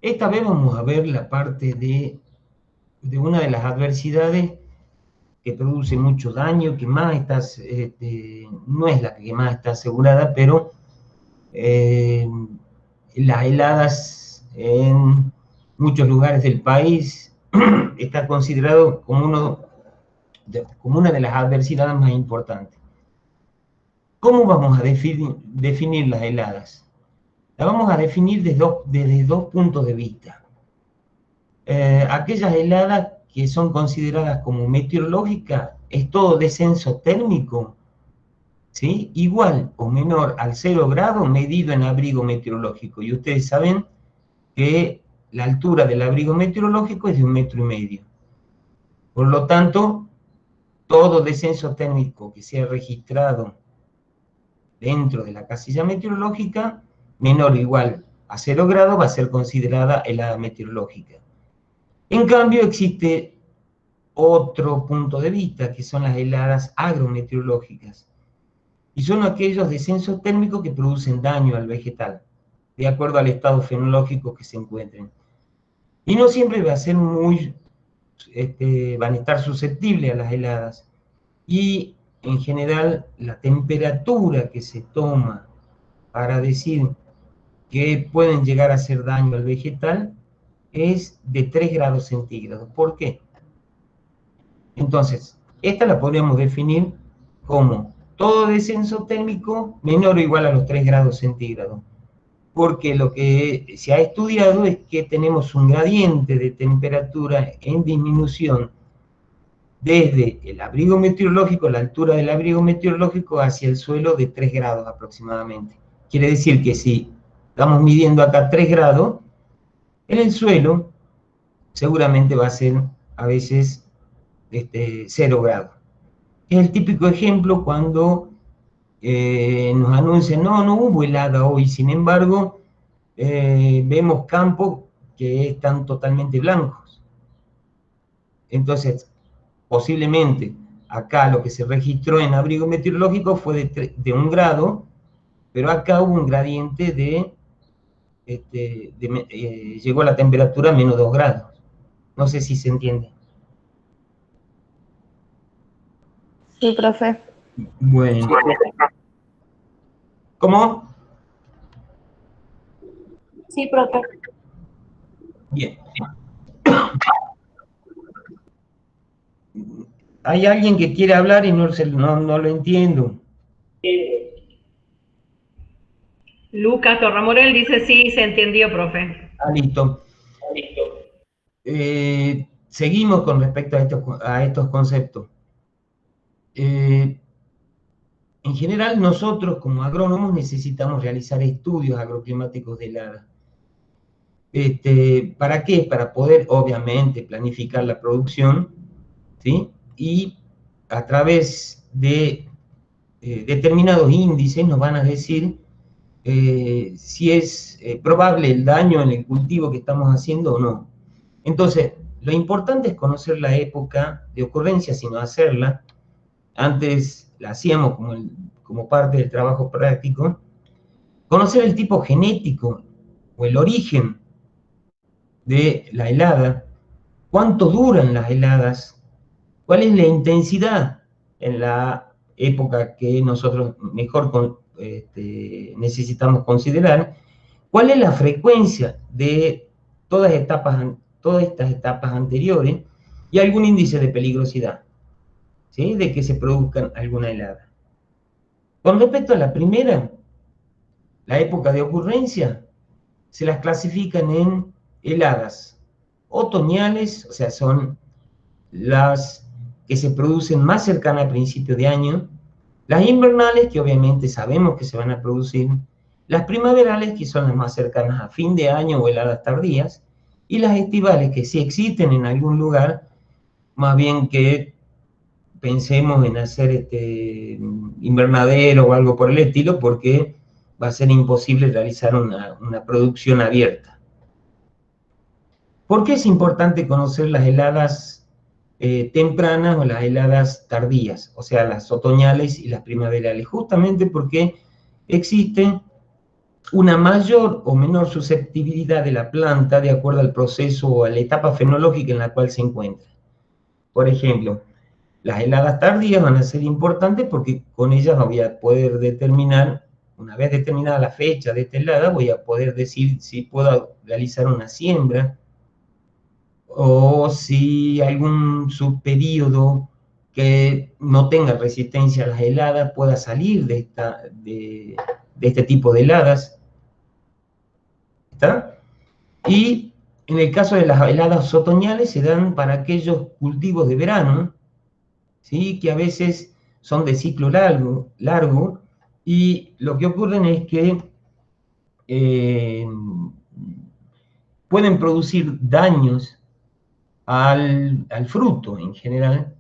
Esta vez vamos a ver la parte de una de las adversidades que produce mucho daño, que más está, no es la que más está asegurada, pero las heladas en muchos lugares del país está considerado como una de las adversidades más importantes. ¿Cómo vamos a definir las heladas? La vamos a definir desde dos puntos de vista. Aquellas heladas que son consideradas como meteorológicas es todo descenso térmico, ¿sí? Igual o menor al 0 grado medido en abrigo meteorológico. Y ustedes saben que la altura del abrigo meteorológico es de 1,5 metros. Por lo tanto, todo descenso térmico que sea registrado dentro de la casilla meteorológica, menor o igual a 0 grados, va a ser considerada helada meteorológica. En cambio, existe otro punto de vista, que son las heladas agrometeorológicas, y son aquellos descensos térmicos que producen daño al vegetal, de acuerdo al estado fenológico que se encuentren. Y no siempre va a ser van a estar susceptibles a las heladas. Y en general, la temperatura que se toma para decir que pueden llegar a hacer daño al vegetal es de 3 grados centígrados. ¿Por qué? Entonces, esta la podríamos definir como todo descenso térmico menor o igual a los 3 grados centígrados. Porque lo que se ha estudiado es que tenemos un gradiente de temperatura en disminución desde el abrigo meteorológico, la altura del abrigo meteorológico hacia el suelo de 3 grados aproximadamente. Quiere decir que si estamos midiendo acá 3 grados, en el suelo seguramente va a ser a veces 0 grados. Es el típico ejemplo cuando nos anuncian, no hubo helada hoy, sin embargo, vemos campos que están totalmente blancos. Entonces, posiblemente acá lo que se registró en abrigo meteorológico fue de 1 grado, pero acá hubo un gradiente llegó a la temperatura a menos 2 grados. No sé si se entiende. Sí, profe. Bueno. ¿Cómo? Sí, profe. Bien. Hay alguien que quiere hablar y no lo entiendo. Lucas Torramorel dice sí, se entendió, profe. Listo. Seguimos con respecto a estos conceptos. En general, nosotros como agrónomos necesitamos realizar estudios agroclimáticos de helada. ¿Para qué? Para poder, obviamente, planificar la producción, ¿sí? Y a través de determinados índices nos van a decir si es probable el daño en el cultivo que estamos haciendo o no. Entonces, lo importante es conocer la época de ocurrencia, sino hacerla. Antes la hacíamos como parte del trabajo práctico. Conocer el tipo genético o el origen de la helada, cuánto duran las heladas, cuál es la intensidad en la época que nosotros mejor necesitamos considerar, cuál es la frecuencia de todas estas etapas anteriores y algún índice de peligrosidad, ¿sí? De que se produzcan alguna helada. Con respecto a la primera, la época de ocurrencia, se las clasifican en heladas otoñales, o sea, son las que se producen más cercanas a principio de año, las invernales, que obviamente sabemos que se van a producir, las primaverales, que son las más cercanas a fin de año o heladas tardías, y las estivales, que sí existen en algún lugar, más bien que pensemos en hacer invernadero o algo por el estilo, porque va a ser imposible realizar una producción abierta. ¿Por qué es importante conocer las heladas tempranas o las heladas tardías? O sea, las otoñales y las primaverales. Justamente porque existen una mayor o menor susceptibilidad de la planta de acuerdo al proceso o a la etapa fenológica en la cual se encuentra. Por ejemplo, las heladas tardías van a ser importantes porque con ellas voy a poder determinar, una vez determinada la fecha de esta helada, voy a poder decir si puedo realizar una siembra o si algún subperíodo que no tenga resistencia a las heladas pueda salir de este tipo de heladas. ¿Está? Y en el caso de las heladas otoñales se dan para aquellos cultivos de verano, ¿sí? Que a veces son de ciclo largo y lo que ocurre es que pueden producir daños al fruto en general,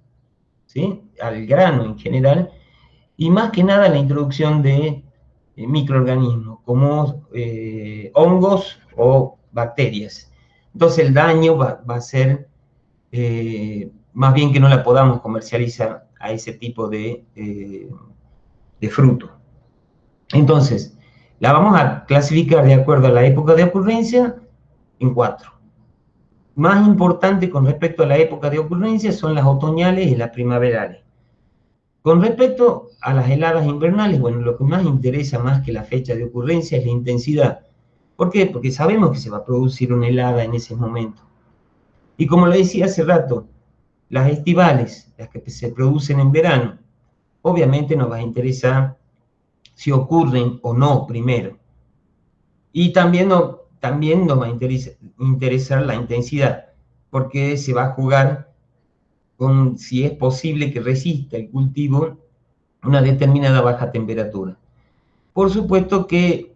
¿sí? Al grano en general, y más que nada la introducción de microorganismos como hongos o bacterias. Entonces el daño va a ser más bien que no la podamos comercializar a ese tipo de fruto. Entonces, la vamos a clasificar de acuerdo a la época de ocurrencia en 4. Más importante con respecto a la época de ocurrencia son las otoñales y las primaverales. Con respecto a las heladas invernales, bueno, lo que más interesa más que la fecha de ocurrencia es la intensidad. ¿Por qué? Porque sabemos que se va a producir una helada en ese momento. Y como lo decía hace rato, las estivales, las que se producen en verano, obviamente nos va a interesar si ocurren o no primero. Y también nos va a interesar la intensidad, porque se va a jugar con si es posible que resista el cultivo una determinada baja temperatura. Por supuesto que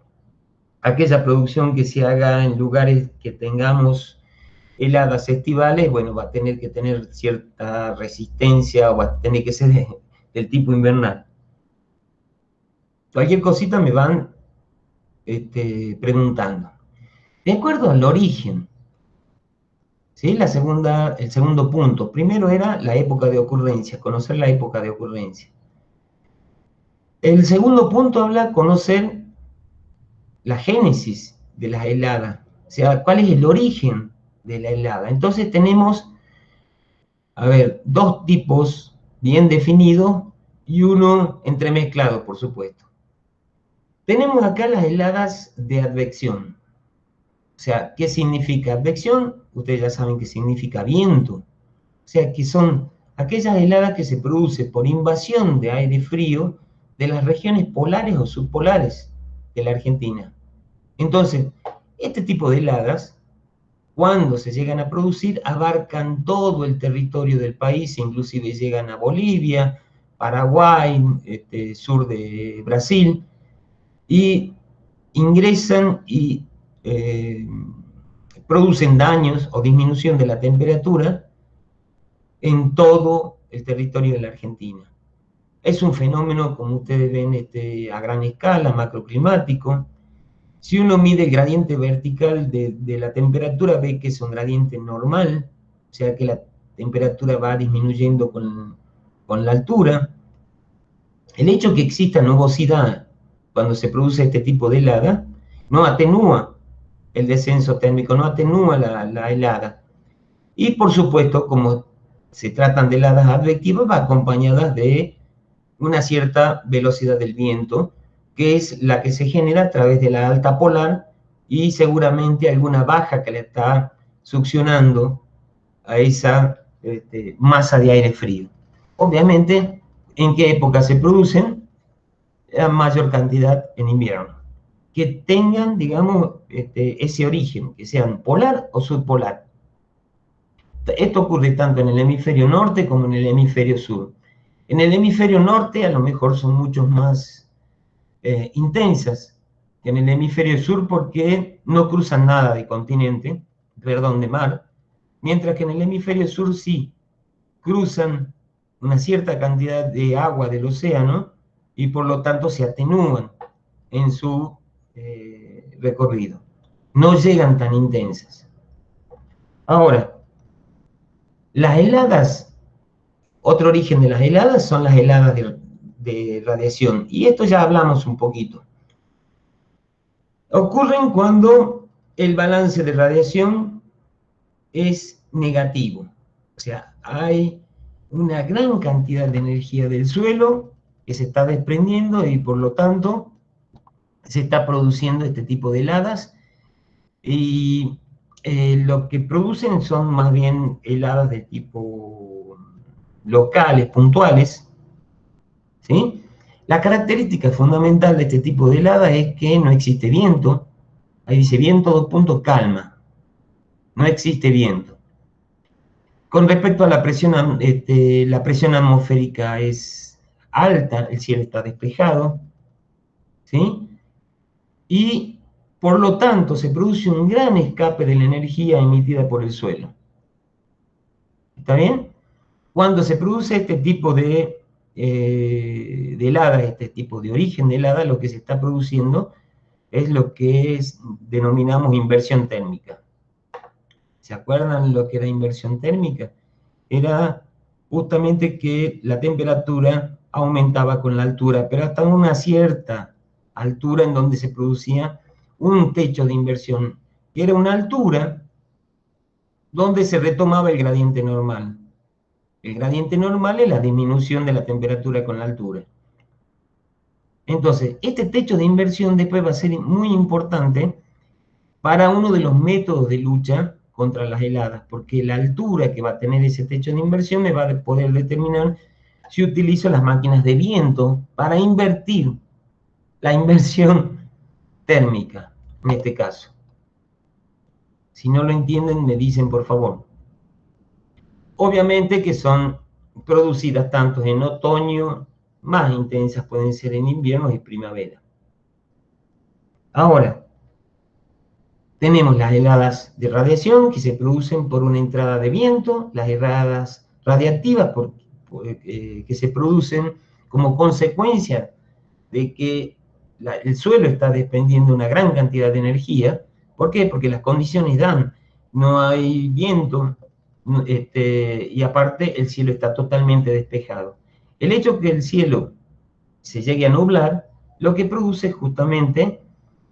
aquella producción que se haga en lugares que tengamos heladas estivales, bueno, va a tener que tener cierta resistencia o va a tener que ser del tipo invernal. Cualquier cosita me van preguntando. De acuerdo al origen, ¿sí? El segundo punto. Primero era la época de ocurrencia, conocer la época de ocurrencia. El segundo punto habla de conocer la génesis de la helada, o sea, cuál es el origen de la helada. Entonces tenemos, a ver, dos tipos bien definidos y uno entremezclado, por supuesto. Tenemos acá las heladas de advección. O sea, ¿qué significa advección? Ustedes ya saben que significa viento. O sea, que son aquellas heladas que se producen por invasión de aire frío de las regiones polares o subpolares de la Argentina. Entonces, este tipo de heladas, cuando se llegan a producir, abarcan todo el territorio del país, inclusive llegan a Bolivia, Paraguay, sur de Brasil, y ingresan y producen daños o disminución de la temperatura en todo el territorio de la Argentina. Es un fenómeno, como ustedes ven, a gran escala, macroclimático. Si uno mide el gradiente vertical de la temperatura, ve que es un gradiente normal, o sea que la temperatura va disminuyendo con la altura. El hecho que exista nubosidad cuando se produce este tipo de helada no atenúa el descenso térmico, no atenúa la helada. Y por supuesto, como se tratan de heladas advectivas, va acompañadas de una cierta velocidad del viento, que es la que se genera a través de la alta polar y seguramente alguna baja que le está succionando a esa masa de aire frío. Obviamente, ¿en qué época se producen? A mayor cantidad en invierno. Que tengan, digamos, ese origen, que sean polar o subpolar. Esto ocurre tanto en el hemisferio norte como en el hemisferio sur. En el hemisferio norte a lo mejor son mucho más intensas que en el hemisferio sur porque no cruzan nada de continente, perdón, de mar, mientras que en el hemisferio sur sí cruzan una cierta cantidad de agua del océano y por lo tanto se atenúan en su recorrido. No llegan tan intensas. Ahora, las heladas, otro origen de las heladas son las heladas de radiación. Y esto ya hablamos un poquito. Ocurren cuando el balance de radiación es negativo. O sea, hay una gran cantidad de energía del suelo que se está desprendiendo y por lo tanto se está produciendo este tipo de heladas y lo que producen son más bien heladas de tipo locales, puntuales, ¿sí? La característica fundamental de este tipo de helada es que no existe viento. Ahí dice viento, dos puntos, calma. No existe viento. Con respecto a la presión atmosférica es alta, el cielo está despejado, ¿sí? Y por lo tanto se produce un gran escape de la energía emitida por el suelo. ¿Está bien? Cuando se produce este tipo de helada, este tipo de origen de helada, lo que se está produciendo es lo que denominamos inversión térmica. ¿Se acuerdan lo que era inversión térmica? Era justamente que la temperatura aumentaba con la altura, pero hasta una cierta altura en donde se producía un techo de inversión, que era una altura donde se retomaba el gradiente normal. El gradiente normal es la disminución de la temperatura con la altura. Entonces, este techo de inversión después va a ser muy importante para uno de los métodos de lucha contra las heladas, porque la altura que va a tener ese techo de inversión me va a poder determinar si utilizo las máquinas de viento para invertir la inversión térmica, en este caso. Si no lo entienden, me dicen por favor. Obviamente que son producidas tanto en otoño, más intensas pueden ser en invierno y primavera. Ahora, tenemos las heladas de radiación que se producen por una entrada de viento, las heladas radiactivas que se producen como consecuencia de que el suelo está desprendiendo una gran cantidad de energía. ¿Por qué? Porque las condiciones dan, no hay viento y aparte el cielo está totalmente despejado. El hecho que el cielo se llegue a nublar, lo que produce justamente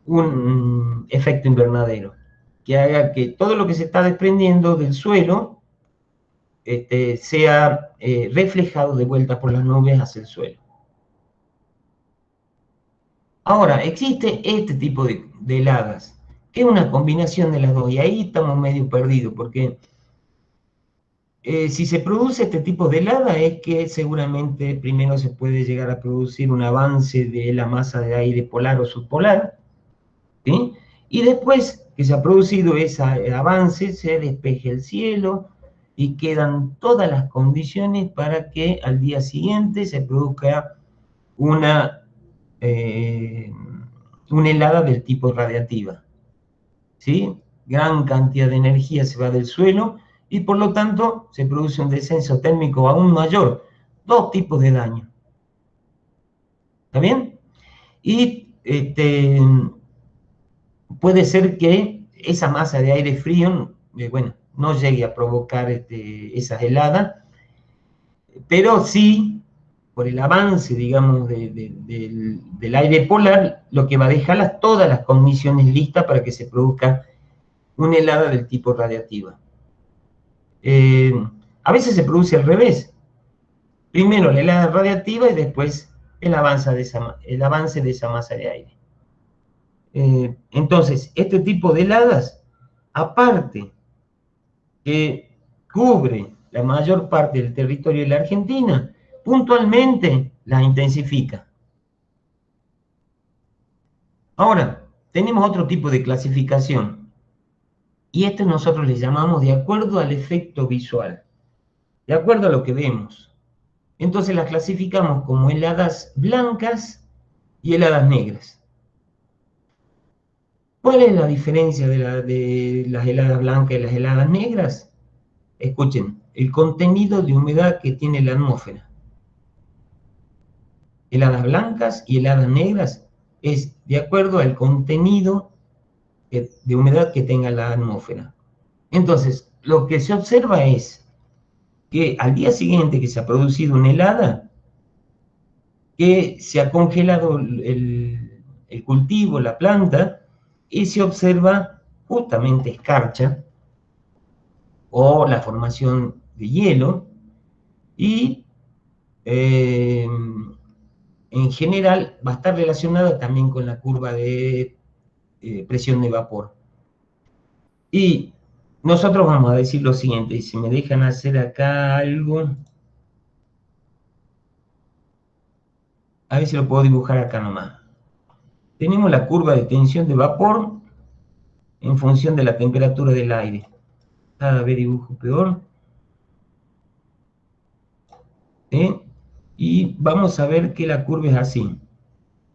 un efecto invernadero, que haga que todo lo que se está desprendiendo del suelo sea reflejado de vuelta por las nubes hacia el suelo. Ahora, existe este tipo de heladas, que es una combinación de las dos, y ahí estamos medio perdidos, porque si se produce este tipo de helada es que seguramente primero se puede llegar a producir un avance de la masa de aire polar o subpolar, ¿sí? Y después que se ha producido ese avance, se despeje el cielo y quedan todas las condiciones para que al día siguiente se produzca una helada del tipo radiactiva, ¿sí? Gran cantidad de energía se va del suelo y por lo tanto se produce un descenso térmico aún mayor, dos tipos de daño. ¿Está bien? Y puede ser que esa masa de aire frío, bueno, no llegue a provocar esas heladas, pero sí, por el avance, digamos, del aire polar, lo que va a dejar todas las condiciones listas para que se produzca una helada del tipo radiactiva. A veces se produce al revés. Primero la helada radiactiva y después el avance de esa masa de aire. Entonces, este tipo de heladas, aparte que cubre la mayor parte del territorio de la Argentina, puntualmente la intensifica. Ahora, tenemos otro tipo de clasificación, y esto nosotros le llamamos de acuerdo al efecto visual, de acuerdo a lo que vemos. Entonces las clasificamos como heladas blancas y heladas negras. ¿Cuál es la diferencia de las heladas blancas y las heladas negras? Escuchen, el contenido de humedad que tiene la atmósfera. Heladas blancas y heladas negras es de acuerdo al contenido de humedad que tenga la atmósfera. Entonces, lo que se observa es que al día siguiente que se ha producido una helada, que se ha congelado el cultivo, la planta, y se observa justamente escarcha o la formación de hielo y en general va a estar relacionada también con la curva de presión de vapor. Y nosotros vamos a decir lo siguiente, y si me dejan hacer acá algo, a ver si lo puedo dibujar acá nomás. Tenemos la curva de tensión de vapor en función de la temperatura del aire. Cada vez dibujo peor. ¿Sí? Y vamos a ver que la curva es así.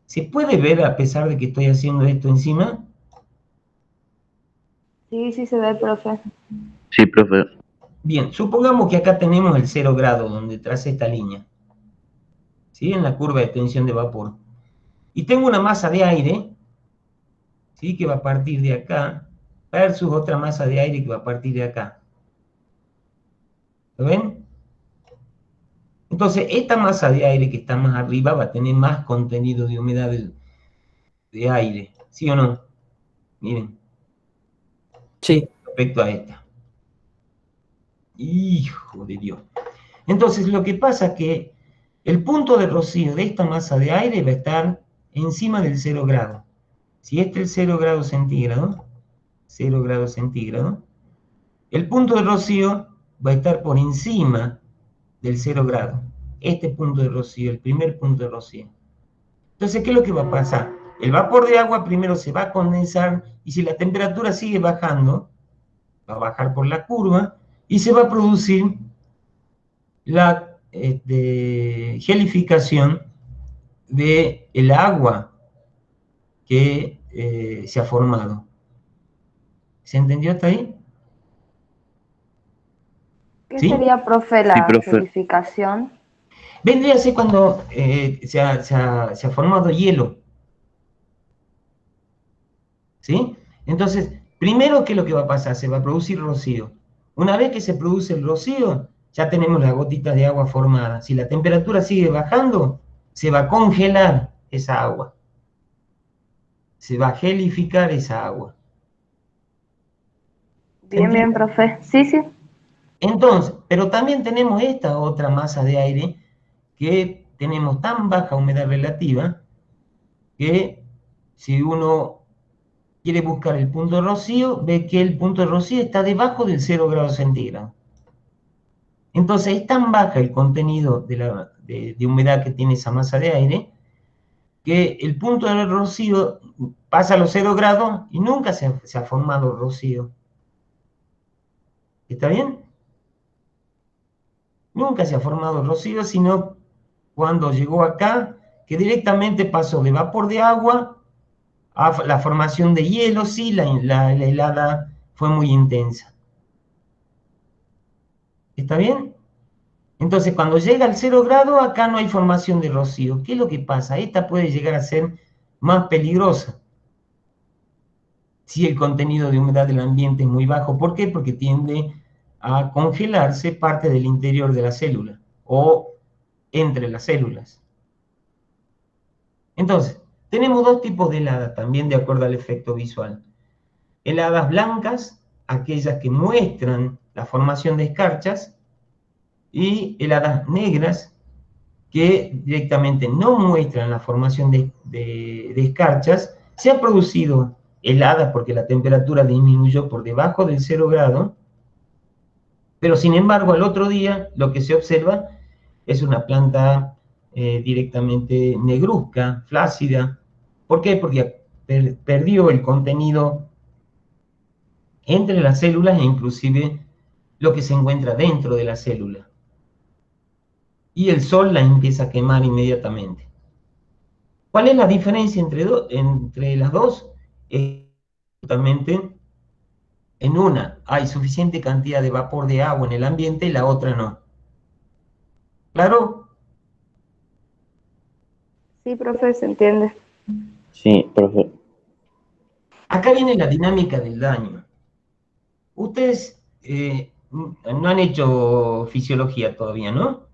¿Se puede ver a pesar de que estoy haciendo esto encima? Sí, sí se ve, profe. Sí, profe. Bien, supongamos que acá tenemos el 0 grado donde traza esta línea. ¿Sí? En la curva de tensión de vapor. Y tengo una masa de aire, ¿sí? Que va a partir de acá, versus otra masa de aire que va a partir de acá. ¿Lo ven? Entonces, esta masa de aire que está más arriba va a tener más contenido de humedad de aire, ¿sí o no? Miren, Sí. respecto a esta. Hijo de Dios. Entonces, lo que pasa es que el punto de rocío de esta masa de aire va a estar encima del 0 grado. Si este es el 0 grado centígrado, 0 grados centígrados, el punto de rocío va a estar por encima del 0 grado. Este punto de rocío, el primer punto de rocío. Entonces, ¿qué es lo que va a pasar? El vapor de agua primero se va a condensar y si la temperatura sigue bajando, va a bajar por la curva y se va a producir la gelificación del agua que se ha formado. ¿Se entendió hasta ahí? ¿Qué ¿Sí? sería, profe, Sí, la profe. gelificación? Vendría a ser cuando se ha formado hielo. ¿Sí? Entonces, primero, ¿qué es lo que va a pasar? Se va a producir rocío. Una vez que se produce el rocío, ya tenemos las gotitas de agua formadas. Si la temperatura sigue bajando, se va a congelar esa agua. Se va a gelificar esa agua. Bien, bien, profe. Sí, sí. Entonces, pero también tenemos esta otra masa de aire que tenemos tan baja humedad relativa que si uno quiere buscar el punto de rocío, ve que el punto de rocío está debajo del 0 grado centígrado. Entonces es tan baja el contenido de humedad que tiene esa masa de aire que el punto de rocío pasa a los 0 grados y nunca se ha formado rocío. ¿Está bien? Nunca se ha formado rocío, sino cuando llegó acá, que directamente pasó de vapor de agua a la formación de hielo, sí, la helada fue muy intensa. ¿Está bien? Entonces, cuando llega al 0 grado, acá no hay formación de rocío. ¿Qué es lo que pasa? Esta puede llegar a ser más peligrosa si el contenido de humedad del ambiente es muy bajo. ¿Por qué? Porque tiende a congelarse parte del interior de la célula o entre las células. Entonces, tenemos dos tipos de heladas también de acuerdo al efecto visual. Heladas blancas, aquellas que muestran la formación de escarchas, y heladas negras, que directamente no muestran la formación de escarchas. Se han producido heladas porque la temperatura disminuyó por debajo del 0 grado, pero sin embargo al otro día lo que se observa es una planta directamente negruzca, flácida. ¿Por qué? Porque perdió el contenido entre las células e inclusive lo que se encuentra dentro de la célula. Y el sol la empieza a quemar inmediatamente. ¿Cuál es la diferencia entre las dos? Justamente en una hay suficiente cantidad de vapor de agua en el ambiente y la otra no. ¿Claro? Sí, profe, se entiende. Sí, profe. Acá viene la dinámica del daño. Ustedes no han hecho fisiología todavía, ¿no?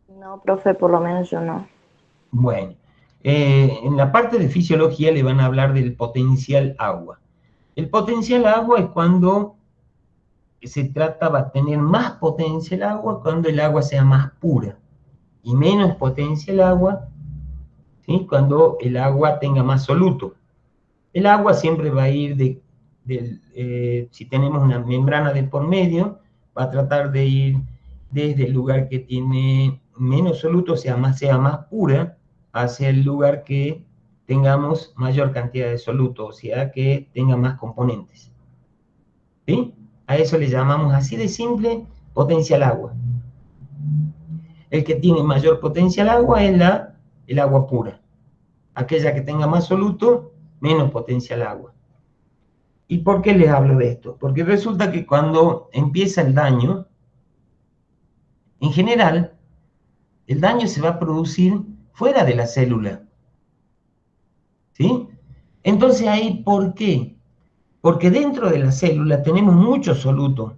No, profe, por lo menos yo no. Bueno, En la parte de fisiología le van a hablar del potencial agua. El potencial agua es cuando va a tener más potencia el agua cuando el agua sea más pura, y menos potencia el agua, ¿sí?, cuando el agua tenga más soluto. El agua siempre va a ir si tenemos una membrana de por medio, va a tratar de ir desde el lugar que tiene menos soluto, sea más pura, hacia el lugar que tengamos mayor cantidad de soluto, o sea, que tenga más componentes. ¿Sí? A eso le llamamos así de simple potencial agua. El que tiene mayor potencial agua es el agua pura. Aquella que tenga más soluto, menos potencial agua. ¿Y por qué les hablo de esto? Porque resulta que cuando empieza el daño, en general, el daño se va a producir fuera de la célula. ¿Sí? Entonces ahí, ¿por qué? Porque dentro de la célula tenemos mucho soluto.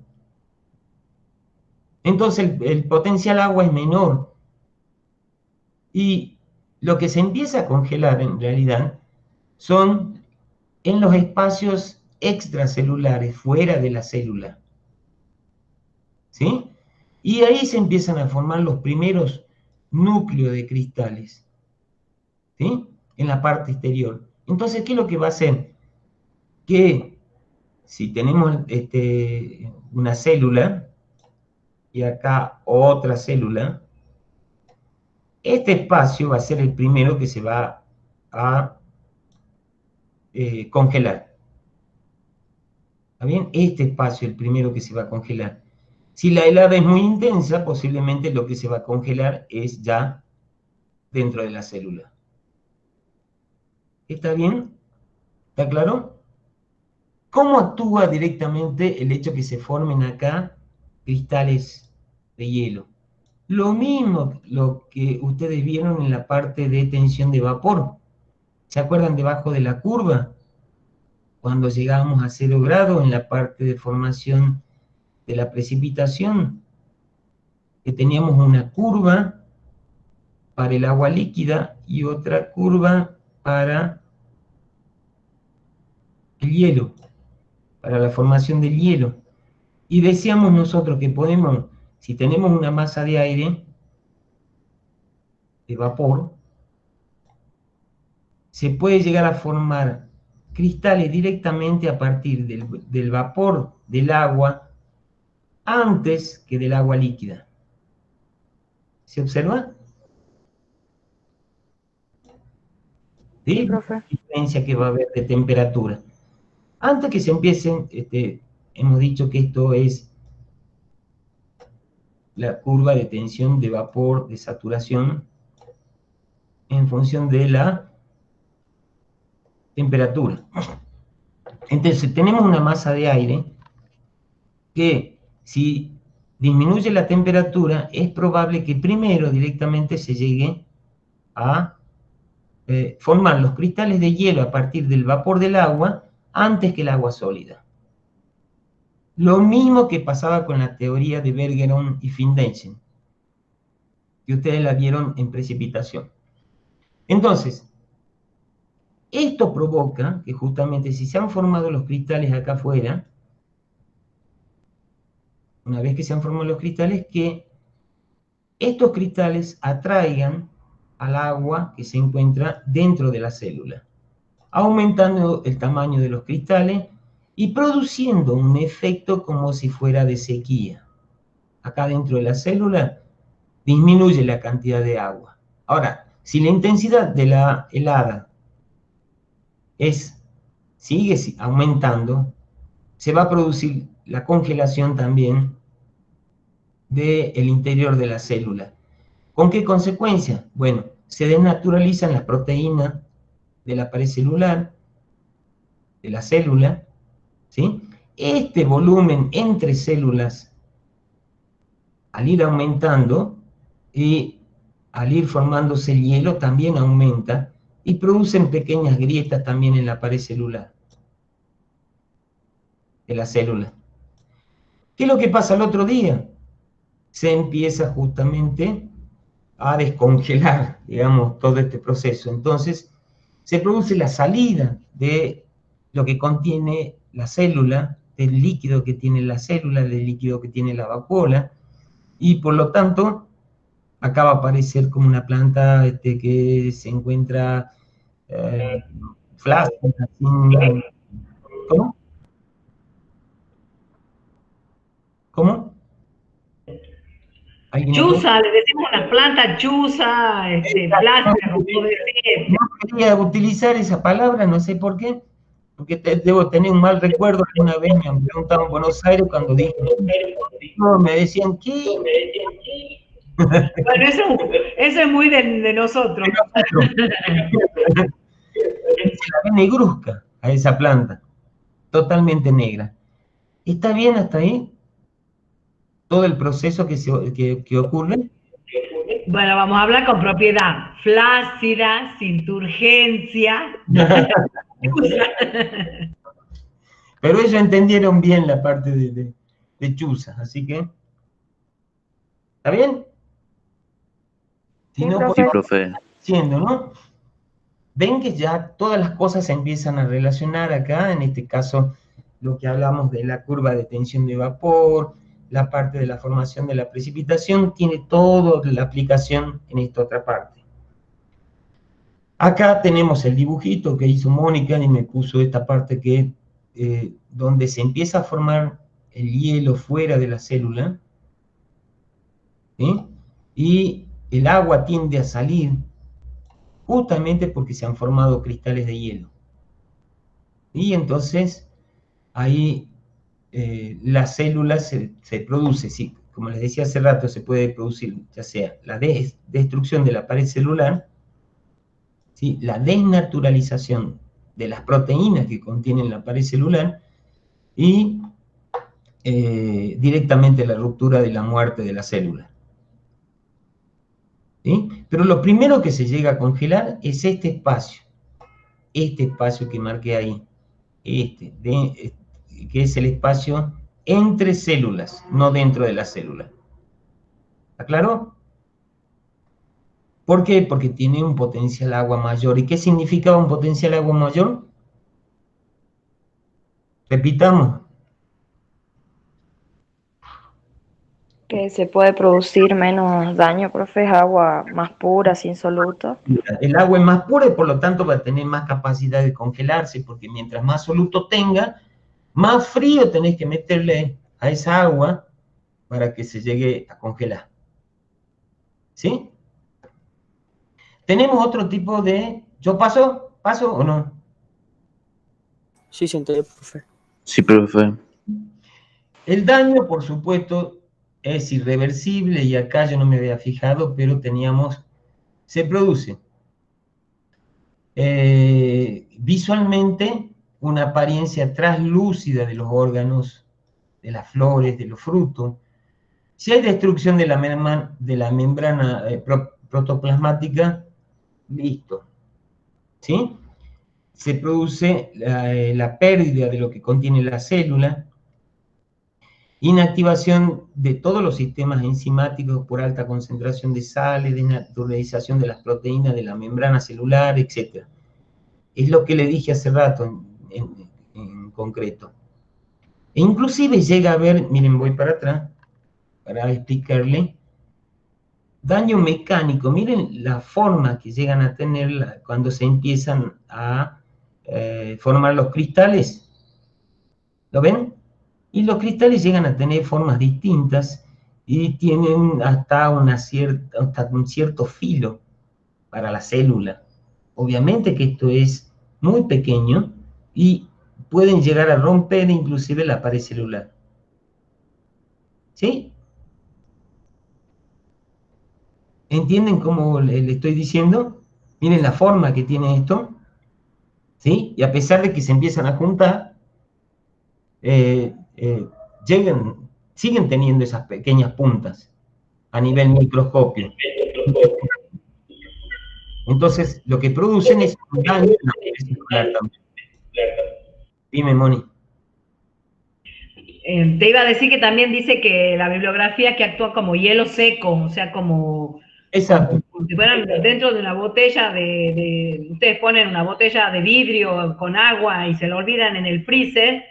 Entonces el potencial agua es menor. Y lo que se empieza a congelar en realidad son en los espacios extracelulares, fuera de la célula. ¿Sí? Y ahí se empiezan a formar los primeros núcleos de cristales, ¿sí?, en la parte exterior. Entonces, ¿qué es lo que va a hacer? Que si tenemos una célula y acá otra célula, este espacio va a ser el primero que se va a congelar. ¿Está bien? Este espacio es el primero que se va a congelar. Si la helada es muy intensa, posiblemente lo que se va a congelar es ya dentro de la célula. ¿Está bien? ¿Está claro? ¿Cómo actúa directamente el hecho que se formen acá cristales de hielo? Lo mismo lo que ustedes vieron en la parte de tensión de vapor. ¿Se acuerdan debajo de la curva? Cuando llegábamos a 0 grados en la parte de formación de la precipitación, que teníamos una curva para el agua líquida y otra curva para el hielo, para la formación del hielo. Y decíamos nosotros que podemos, si tenemos una masa de aire, de vapor, se puede llegar a formar cristales directamente a partir del vapor del agua antes que del agua líquida. ¿Se observa? Sí, ¿Sí? profe. La diferencia que va a haber de temperatura. Antes que se empiecen, hemos dicho que esto es la curva de tensión de vapor de saturación en función de la temperatura. Entonces, tenemos una masa de aire que, si disminuye la temperatura, es probable que primero directamente se llegue a formar los cristales de hielo a partir del vapor del agua antes que el agua sólida. Lo mismo que pasaba con la teoría de Bergeron y Findeisen, que ustedes la vieron en precipitación. Entonces, esto provoca que justamente si se han formado los cristales acá afuera, una vez que se han formado los cristales, que estos cristales atraigan al agua que se encuentra dentro de la célula, aumentando el tamaño de los cristales y produciendo un efecto como si fuera de sequía. Acá dentro de la célula disminuye la cantidad de agua. Ahora, si la intensidad de la helada sigue aumentando, se va a producir la congelación también del interior de la célula. ¿Con qué consecuencia? Bueno, se desnaturalizan las proteínas de la pared celular, de la célula, ¿sí? Este volumen entre células, al ir aumentando y al ir formándose el hielo, también aumenta y producen pequeñas grietas también en la pared celular de la célula. ¿Qué es lo que pasa al otro día? Se empieza justamente a descongelar, digamos, todo este proceso. Entonces, se produce la salida de lo que contiene la célula, del líquido que tiene la célula, del líquido que tiene la vacuola, y por lo tanto, acá va a aparecer como una planta que se encuentra flácida, sin... ¿Cómo? ¿Cómo? ¿Alguien entendió? Chusa, le decimos unas plantas chusa, plástica, como vos decís. No quería utilizar esa palabra, no sé por qué, porque debo tener un mal recuerdo. Alguna vez me han preguntado en Buenos Aires cuando dije, no, me decían, ¿qué? Bueno, eso es muy de nosotros. Se la ve negruzca a esa planta, totalmente negra. ¿Está bien hasta ahí todo el proceso que ocurre? Bueno, vamos a hablar con propiedad. Flácida, sin turgencia. Pero ellos entendieron bien la parte de chuza, así que, ¿está bien? Si Sí, no, Sí, profe. profe. diciendo, ¿no? Ven que ya todas las cosas se empiezan a relacionar acá, en este caso, lo que hablamos de la curva de tensión de vapor, la parte de la formación de la precipitación, tiene toda la aplicación en esta otra parte. Acá tenemos el dibujito que hizo Mónica y me puso esta parte que, donde se empieza a formar el hielo fuera de la célula, ¿sí? Y el agua tiende a salir justamente porque se han formado cristales de hielo. Y entonces ahí la célula se produce, sí, como les decía hace rato, se puede producir ya sea la destrucción de la pared celular, ¿sí? La desnaturalización de las proteínas que contienen la pared celular y directamente la ruptura de la muerte de la célula. ¿Sí? Pero lo primero que se llega a congelar es este espacio que marqué ahí, que es el espacio entre células, no dentro de la célula. ¿Está claro? ¿Por qué? Porque tiene un potencial agua mayor. ¿Y qué significa un potencial agua mayor? Repitamos. Que se puede producir menos daño, profe, es agua más pura, sin soluto. El agua es más pura y por lo tanto va a tener más capacidad de congelarse, porque mientras más soluto tenga, más frío tenés que meterle a esa agua para que se llegue a congelar. ¿Sí? Tenemos otro tipo de... ¿Yo paso? ¿Paso o no? Sí, se entendió, profe. Sí, profe. El daño, por supuesto, es irreversible y acá yo no me había fijado, pero se produce visualmente una apariencia translúcida de los órganos, de las flores, de los frutos. Si hay destrucción de la membrana protoplasmática, listo. ¿Sí? Se produce la pérdida de lo que contiene la célula, inactivación de todos los sistemas enzimáticos por alta concentración de sales, desnaturalización de las proteínas de la membrana celular, etc. Es lo que le dije hace rato en concreto. E inclusive llega a haber, miren, voy para atrás, para explicarle, daño mecánico. Miren la forma que llegan a tener cuando se empiezan a formar los cristales. ¿Lo ven? Y los cristales llegan a tener formas distintas y tienen hasta un cierto filo para la célula. Obviamente que esto es muy pequeño y pueden llegar a romper inclusive la pared celular. ¿Sí? ¿Entienden cómo le estoy diciendo? Miren la forma que tiene esto. ¿Sí? Y a pesar de que se empiezan a juntar, siguen teniendo esas pequeñas puntas a nivel microscopio. Entonces, lo que producen es un daño en la pared celular también. Dime, Moni. Te iba a decir que también dice que la bibliografía que actúa como hielo seco, o sea, como Exacto. Como si fueran dentro de una botella ustedes ponen una botella de vidrio con agua y se lo olvidan en el freezer,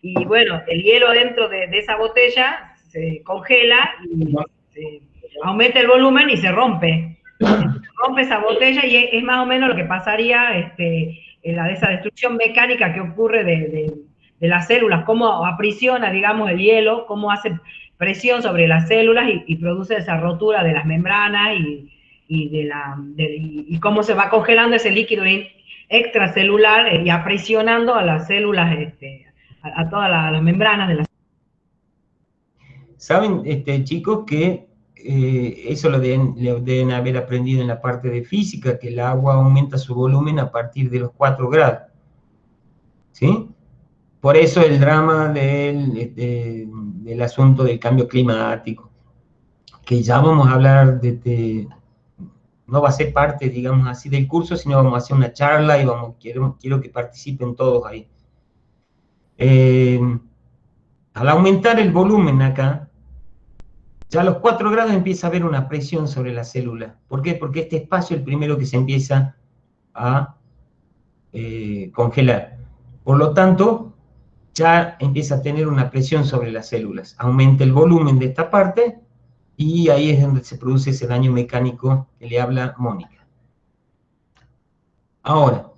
y bueno, el hielo dentro de esa botella se congela y se aumenta el volumen y se rompe. Entonces, rompe esa botella y es más o menos lo que pasaría en esa destrucción mecánica que ocurre de las células, cómo aprisiona, digamos, el hielo, cómo hace presión sobre las células y produce esa rotura de las membranas y cómo se va congelando ese líquido extracelular y aprisionando a las células, a todas las membranas de las. Saben, chicos, que eso lo deben haber aprendido en la parte de física, que el agua aumenta su volumen a partir de los 4 grados. ¿Sí? Por eso el drama del asunto del cambio climático, que ya vamos a hablar no va a ser parte, digamos así, del curso, sino vamos a hacer una charla y quiero que participen todos ahí. Al aumentar el volumen acá, ya a los 4 grados empieza a haber una presión sobre la célula. ¿Por qué? Porque este espacio es el primero que se empieza a congelar. Por lo tanto, ya empieza a tener una presión sobre las células. Aumenta el volumen de esta parte y ahí es donde se produce ese daño mecánico que le habla Mónica. Ahora,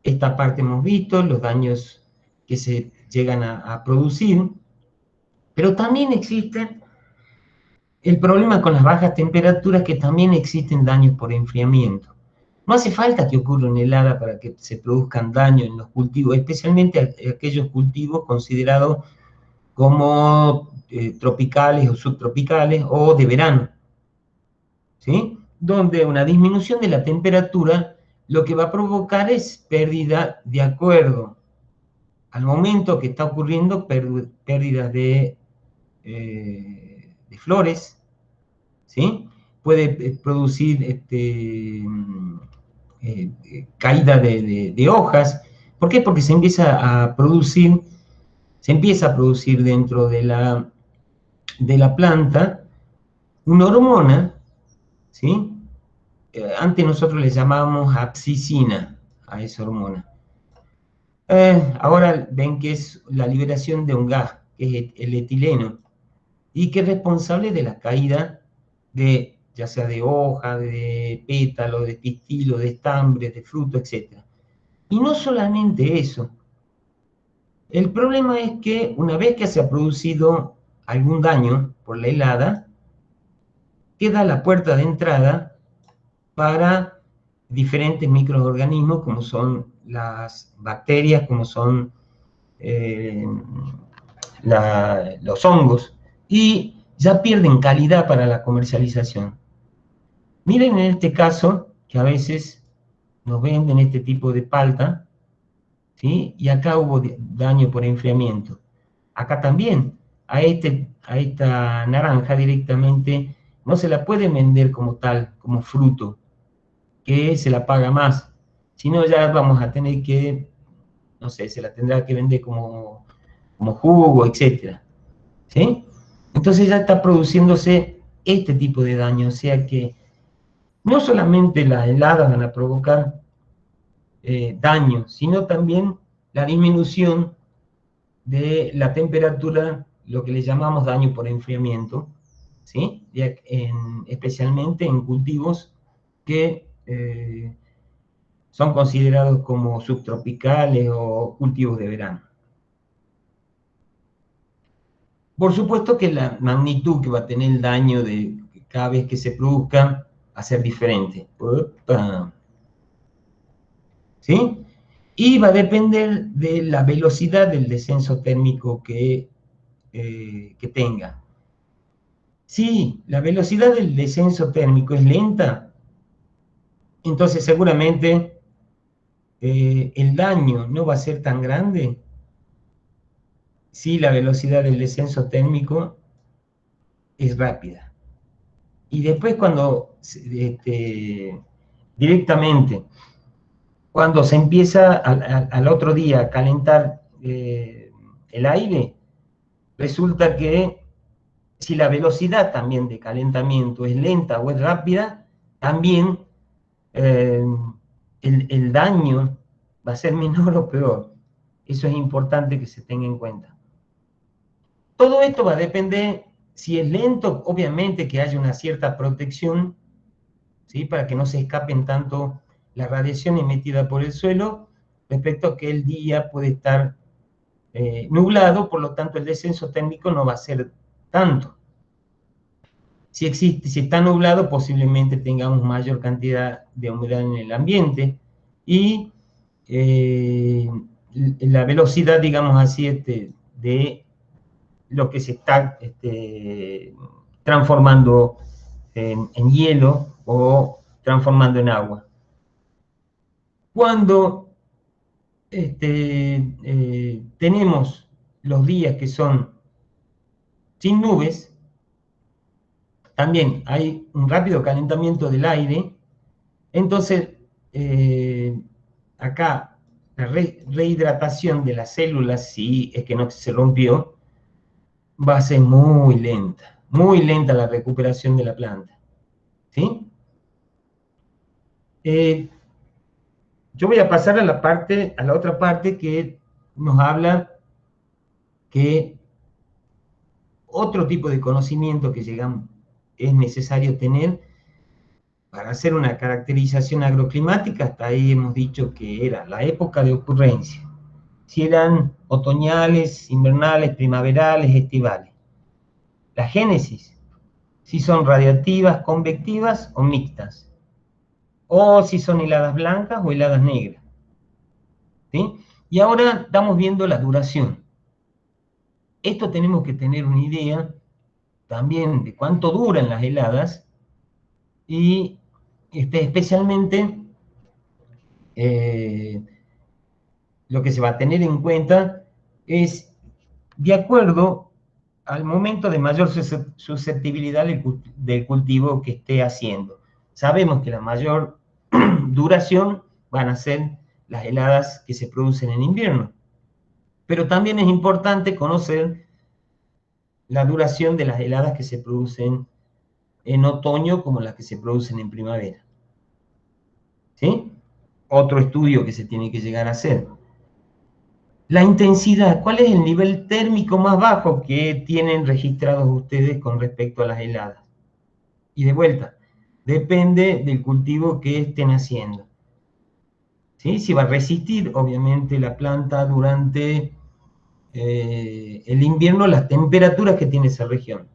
esta parte hemos visto, los daños que se llegan a producir, pero también existe el problema con las bajas temperaturas, que también existen daños por enfriamiento. No hace falta que ocurra una helada para que se produzcan daños en los cultivos, especialmente aquellos cultivos considerados como tropicales o subtropicales o de verano, ¿sí? Donde una disminución de la temperatura lo que va a provocar es pérdida, de acuerdo al momento que está ocurriendo, pérdidas de flores, ¿sí? Puede producir caída de hojas. ¿Por qué? Porque se empieza a producir dentro de la planta una hormona, ¿sí? Antes nosotros le llamábamos abscisina a esa hormona. Ahora ven que es la liberación de un gas, que es el etileno, y que es responsable de la caída ya sea de hoja, de pétalo, de pistilo, de estambre, de fruto, etc. Y no solamente eso. El problema es que una vez que se ha producido algún daño por la helada, queda la puerta de entrada para diferentes microorganismos, como son las bacterias, como son los hongos, y ya pierden calidad para la comercialización. Miren en este caso, que a veces nos venden este tipo de palta, ¿sí? Y acá hubo daño por enfriamiento. Acá también, a esta naranja directamente no se la puede vender como tal, como fruto, que se la paga más, sino ya vamos a tener que, no sé, se la tendrá que vender como jugo, etc. ¿Sí? Entonces ya está produciéndose este tipo de daño, o sea que no solamente las heladas van a provocar daño, sino también la disminución de la temperatura, lo que le llamamos daño por enfriamiento, ¿sí? Especialmente en cultivos que son considerados como subtropicales o cultivos de verano. Por supuesto que la magnitud que va a tener el daño de cada vez que se produzca va a ser diferente. ¿Sí? Y va a depender de la velocidad del descenso térmico que tenga. Si la velocidad del descenso térmico es lenta, entonces seguramente el daño no va a ser tan grande si la velocidad del descenso térmico es rápida. Y después cuando directamente, cuando se empieza al otro día a calentar el aire, resulta que si la velocidad también de calentamiento es lenta o es rápida, también el daño va a ser menor o peor. Eso es importante que se tenga en cuenta. Todo esto va a depender, si es lento, obviamente que haya una cierta protección, ¿sí? Para que no se escapen tanto la radiación emitida por el suelo, respecto a que el día puede estar nublado, por lo tanto el descenso térmico no va a ser tanto. Si está nublado, posiblemente tengamos mayor cantidad de humedad en el ambiente y la velocidad, digamos así, de lo que se está transformando en hielo o transformando en agua. Cuando tenemos los días que son sin nubes, también hay un rápido calentamiento del aire, entonces acá la rehidratación de las células, si es que no se rompió, va a ser muy lenta la recuperación de la planta, ¿sí? Yo voy a pasar a la otra parte que nos habla que otro tipo de conocimiento que es necesario tener para hacer una caracterización agroclimática. Hasta ahí hemos dicho que era la época de ocurrencia, si eran otoñales, invernales, primaverales, estivales. La génesis, si son radiactivas, convectivas o mixtas, o si son heladas blancas o heladas negras, ¿sí? Y ahora estamos viendo la duración. Esto tenemos que tener una idea también de cuánto duran las heladas y especialmente lo que se va a tener en cuenta es de acuerdo al momento de mayor susceptibilidad del cultivo que esté haciendo. Sabemos que la mayor duración van a ser las heladas que se producen en invierno, pero también es importante conocer la duración de las heladas que se producen en otoño como las que se producen en primavera, ¿sí? Otro estudio que se tiene que llegar a hacer. La intensidad, ¿cuál es el nivel térmico más bajo que tienen registrados ustedes con respecto a las heladas? Y de vuelta, depende del cultivo que estén haciendo, ¿sí? Si va a resistir, obviamente, la planta durante el invierno las temperaturas que tiene esa región.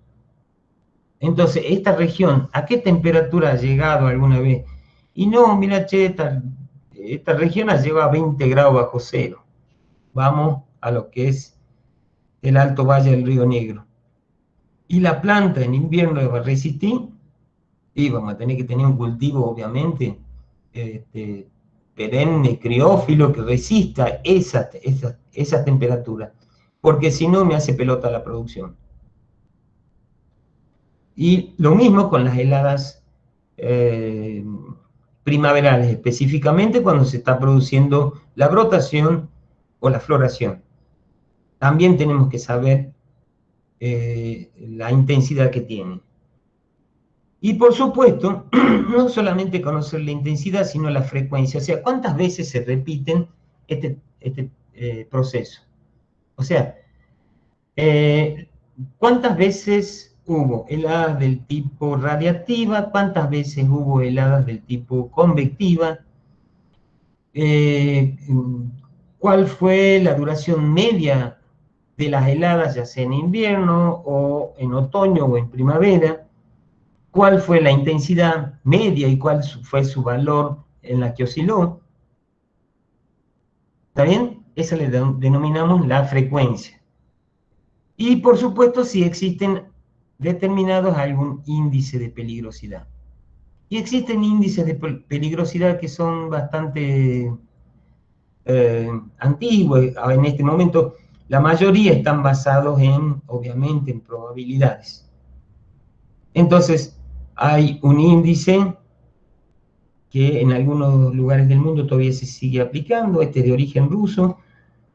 Entonces, esta región, ¿a qué temperatura ha llegado alguna vez? Y no, mira, che, esta región ha llegado a 20 grados bajo cero. Vamos a lo que es el Alto Valle del Río Negro. Y la planta en invierno va a resistir, y vamos a tener que tener un cultivo, obviamente, perenne, criófilo, que resista esa temperatura, porque si no me hace pelota la producción. Y lo mismo con las heladas primaverales, específicamente cuando se está produciendo la brotación o la floración. También tenemos que saber la intensidad que tiene. Y por supuesto, no solamente conocer la intensidad, sino la frecuencia. O sea, ¿cuántas veces se repiten este proceso? O sea, ¿cuántas veces hubo heladas del tipo radiactiva? ¿Cuántas veces hubo heladas del tipo convectiva? ¿Cuál fue la duración media de las heladas, ya sea en invierno o en otoño o en primavera? ¿Cuál fue la intensidad media y cuál fue su valor en la que osciló? ¿Está bien? Esa le denominamos la frecuencia. Y por supuesto, si existen determinados algún índice de peligrosidad. Y existen índices de peligrosidad que son bastante antiguos. En este momento, la mayoría están basados obviamente, en probabilidades. Entonces, hay un índice que en algunos lugares del mundo todavía se sigue aplicando, este es de origen ruso,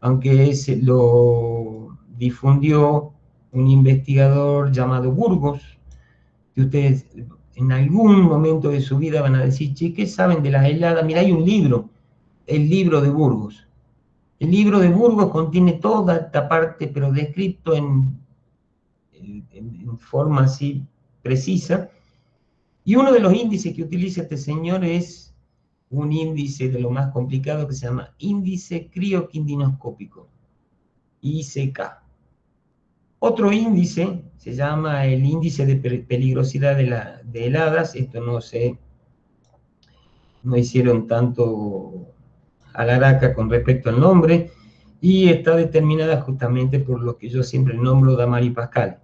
aunque lo difundió un investigador llamado Burgos, que ustedes en algún momento de su vida van a decir, che, ¿qué saben de las heladas? Mira, hay un libro, el libro de Burgos. El libro de Burgos contiene toda esta parte, pero descrito en forma así precisa. Y uno de los índices que utiliza este señor es un índice de lo más complicado que se llama índice crioquindinoscópico, ICK. Otro índice se llama el índice de peligrosidad de heladas. Esto no hicieron tanto alaraca con respecto al nombre, y está determinada justamente por lo que yo siempre nombro Damar y Pascal.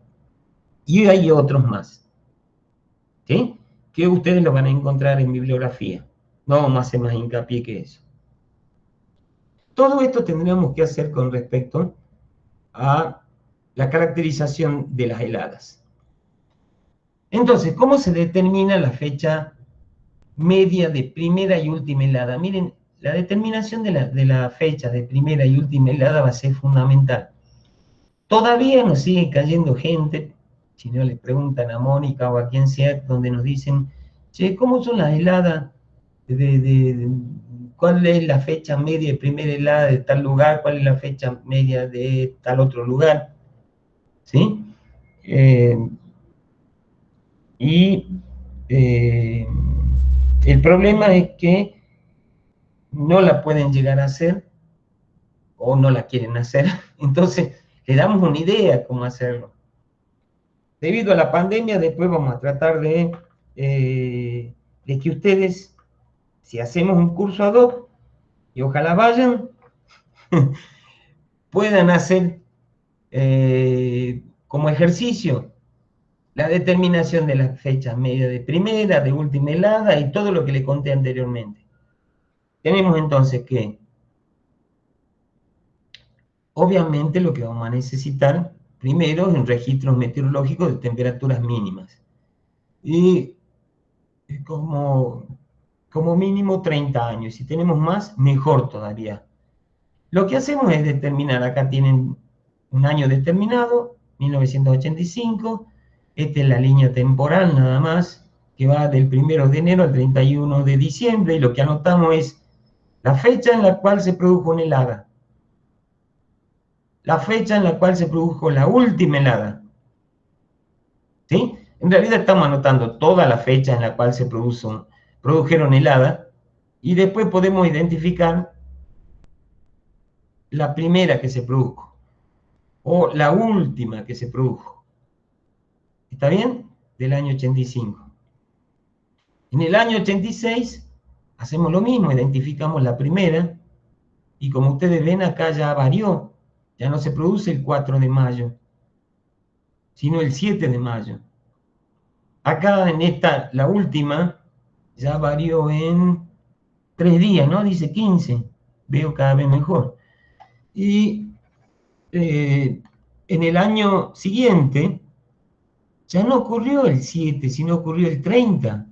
Y hay otros más, ¿sí? Que ustedes los van a encontrar en bibliografía. No vamos a hacer más hincapié que eso. Todo esto tendríamos que hacer con respecto a la caracterización de las heladas. Entonces, ¿cómo se determina la fecha media de primera y última helada? Miren, la determinación de la fecha de primera y última helada va a ser fundamental. Todavía nos sigue cayendo gente, si no le preguntan a Mónica o a quien sea, donde nos dicen, che, ¿cómo son las heladas? ¿Cuál es la fecha media de primera helada de tal lugar? ¿Cuál es la fecha media de tal otro lugar? ¿Sí? El problema es que no la pueden llegar a hacer o no la quieren hacer. Entonces, le damos una idea cómo hacerlo. Debido a la pandemia, después vamos a tratar de que ustedes, si hacemos un curso ad hoc, y ojalá vayan, puedan hacer como ejercicio la determinación de las fechas medias de primera, de última helada y todo lo que le conté anteriormente. Tenemos entonces que, obviamente, lo que vamos a necesitar primero es registros meteorológicos de temperaturas mínimas. Y como mínimo 30 años. Si tenemos más, mejor todavía. Lo que hacemos es determinar, acá tienen un año determinado, 1985, esta es la línea temporal nada más, que va del 1 de enero al 31 de diciembre, y lo que anotamos es la fecha en la cual se produjo una helada, la fecha en la cual se produjo la última helada, ¿sí? En realidad estamos anotando toda la fecha en la cual se produjeron heladas, y después podemos identificar la primera que se produjo, o la última que se produjo. ¿Está bien? Del año 85. En el año 86 hacemos lo mismo, identificamos la primera, y como ustedes ven acá ya varió, ya no se produce el 4 de mayo, sino el 7 de mayo. Acá en esta, la última, ya varió en 3 días, ¿no? Dice 15, veo cada vez mejor. Y en el año siguiente ya no ocurrió el 7, sino ocurrió el 30.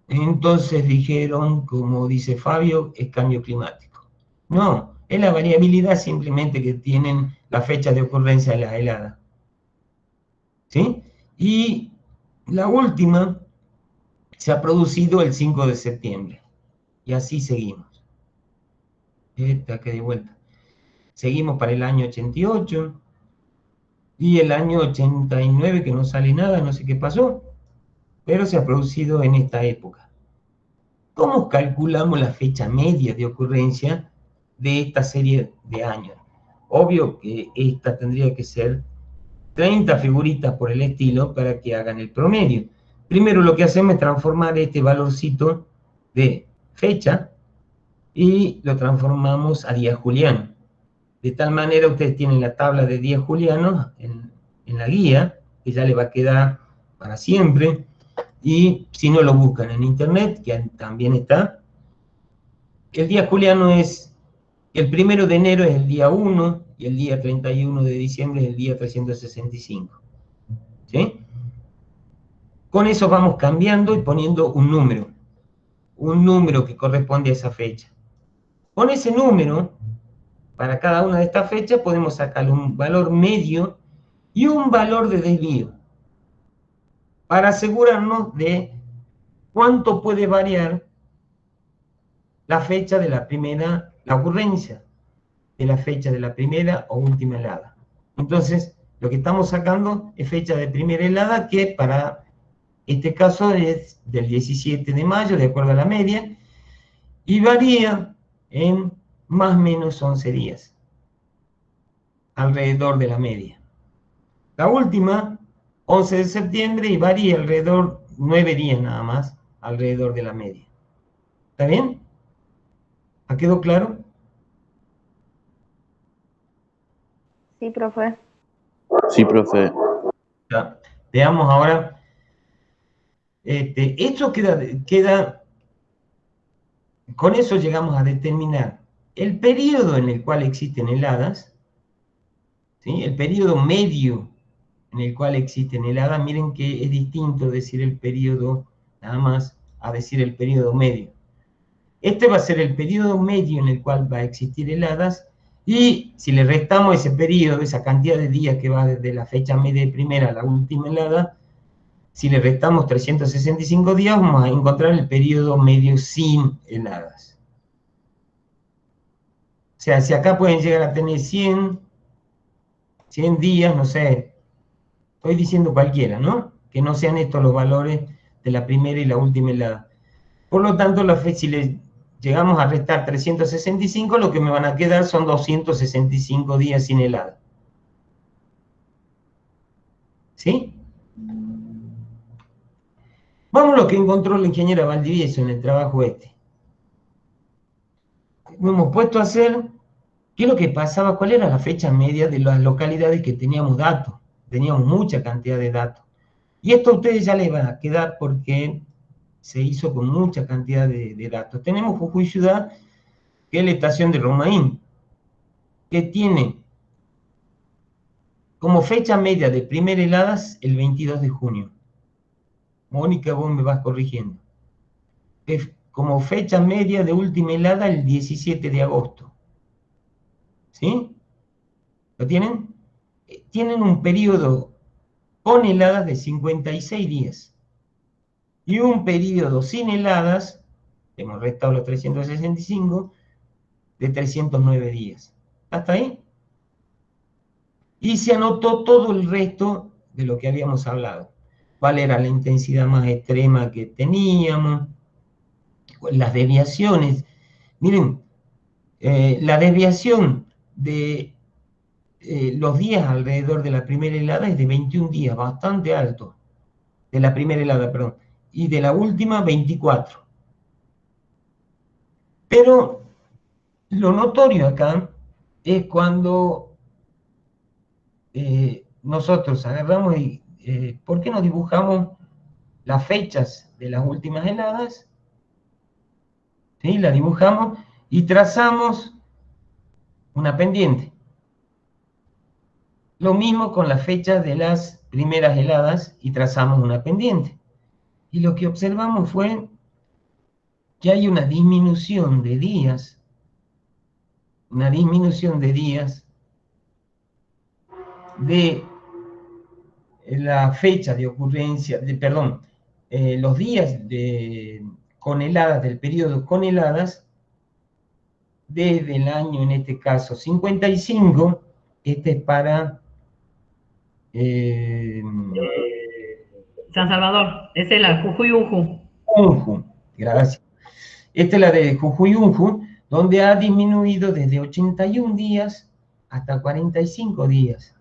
Entonces dijeron, como dice Fabio, es cambio climático. No, es la variabilidad simplemente que tienen la fecha de ocurrencia de la helada. ¿Sí? Y la última se ha producido el 5 de septiembre. Y así seguimos. Acá de vuelta. Seguimos para el año 88. Y el año 89, que no sale nada, no sé qué pasó, pero se ha producido en esta época. ¿Cómo calculamos la fecha media de ocurrencia de esta serie de años? Obvio que esta tendría que ser 30 figuritas por el estilo para que hagan el promedio. Primero lo que hacemos es transformar este valorcito de fecha y lo transformamos a día juliano. De tal manera ustedes tienen la tabla de días julianos en la guía, que ya le va a quedar para siempre, y si no lo buscan en internet, que también está, el día juliano es, el 1 de enero es el día 1, y el día 31 de diciembre es el día 365. ¿Sí? Con eso vamos cambiando y poniendo un número que corresponde a esa fecha. Con ese número, para cada una de estas fechas podemos sacar un valor medio y un valor de desvío, para asegurarnos de cuánto puede variar la fecha de la primera, la ocurrencia de la fecha de la primera o última helada. Entonces, lo que estamos sacando es fecha de primera helada, que para este caso es del 17 de mayo, de acuerdo a la media, y varía en más o menos 11 días, alrededor de la media. La última, 11 de septiembre, y varía alrededor 9 días nada más, alrededor de la media. ¿Está bien? ¿Ha quedado claro? Sí, profe. Sí, profe. Ya. Veamos ahora. Esto queda, con eso llegamos a determinar el periodo en el cual existen heladas, ¿sí? El periodo medio en el cual existen heladas. Miren que es distinto decir el periodo nada más a decir el periodo medio. Este va a ser el periodo medio en el cual va a existir heladas, y si le restamos ese periodo, esa cantidad de días que va desde la fecha media de primera a la última helada, si le restamos 365 días, vamos a encontrar el periodo medio sin heladas. O sea, si acá pueden llegar a tener 100 días, no sé, estoy diciendo cualquiera, ¿no? Que no sean estos los valores de la primera y la última helada. Por lo tanto, si le llegamos a restar 365, lo que me van a quedar son 265 días sin helada. ¿Sí? Vamos a lo que encontró la ingeniera Valdivieso en el trabajo este. Nos hemos puesto a hacer qué es lo que pasaba, cuál era la fecha media de las localidades que teníamos datos. Teníamos mucha cantidad de datos. Y esto a ustedes ya les va a quedar porque se hizo con mucha cantidad de datos. Tenemos Jujuy Ciudad, que es la estación de Romaín, que tiene como fecha media de primera heladas el 22 de junio. Mónica, vos me vas corrigiendo. Como fecha media de última helada el 17 de agosto. ¿Sí? ¿Lo tienen? Tienen un periodo con heladas de 56 días. Y un periodo sin heladas, hemos restado los 365, de 309 días. ¿Hasta ahí? Y se anotó todo el resto de lo que habíamos hablado. ¿Cuál era la intensidad más extrema que teníamos? Las desviaciones. Miren, la desviación de los días alrededor de la primera helada es de 21 días, bastante alto. De la primera helada, perdón. Y de la última, 24. Pero lo notorio acá es cuando nosotros agarramos y, ¿por qué no dibujamos las fechas de las últimas heladas? ¿Sí? La dibujamos y trazamos una pendiente. Lo mismo con las fechas de las primeras heladas y trazamos una pendiente. Y lo que observamos fue que hay una disminución de días, de la fecha de ocurrencia, los días con heladas, del periodo con heladas, desde el año, en este caso, 55, este es para... San Salvador, esa es la Jujuy Unju. Unju, gracias. Esta es la de Jujuy Unju, donde ha disminuido desde 81 días hasta 45 días.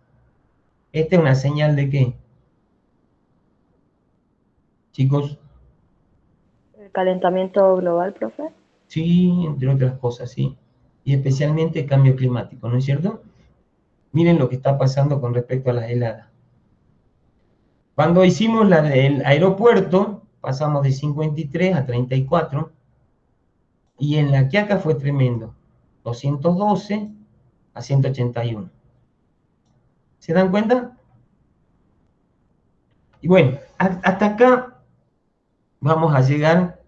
¿Esta es una señal de qué? Chicos. ¿El calentamiento global, profe? Sí, entre otras cosas, sí. Y especialmente el cambio climático, ¿no es cierto? Miren lo que está pasando con respecto a las heladas. Cuando hicimos la del aeropuerto, pasamos de 53 a 34, y en la Quiaca fue tremendo, 212 a 181. ¿Se dan cuenta? Y bueno, hasta acá vamos a llegar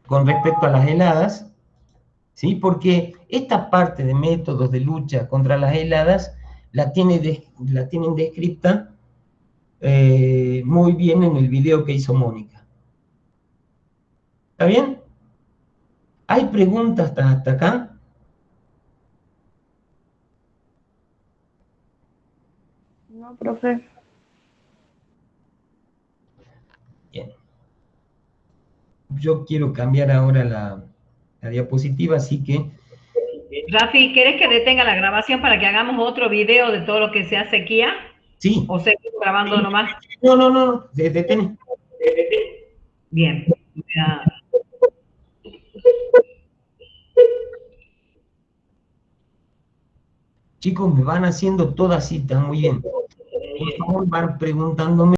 con respecto a las heladas, ¿sí? Porque esta parte de métodos de lucha contra las heladas la tienen descrita muy bien en el video que hizo Mónica. ¿Está bien? ¿Hay preguntas hasta acá? No, profe. Bien. Yo quiero cambiar ahora la diapositiva, así que... Rafi, ¿querés que detenga la grabación para que hagamos otro video de todo lo que se hace aquí? Sí. ¿O seguimos grabando nomás? No, detén. Bien. Chicos, me van haciendo toda cita, muy bien. Por favor, van preguntándome.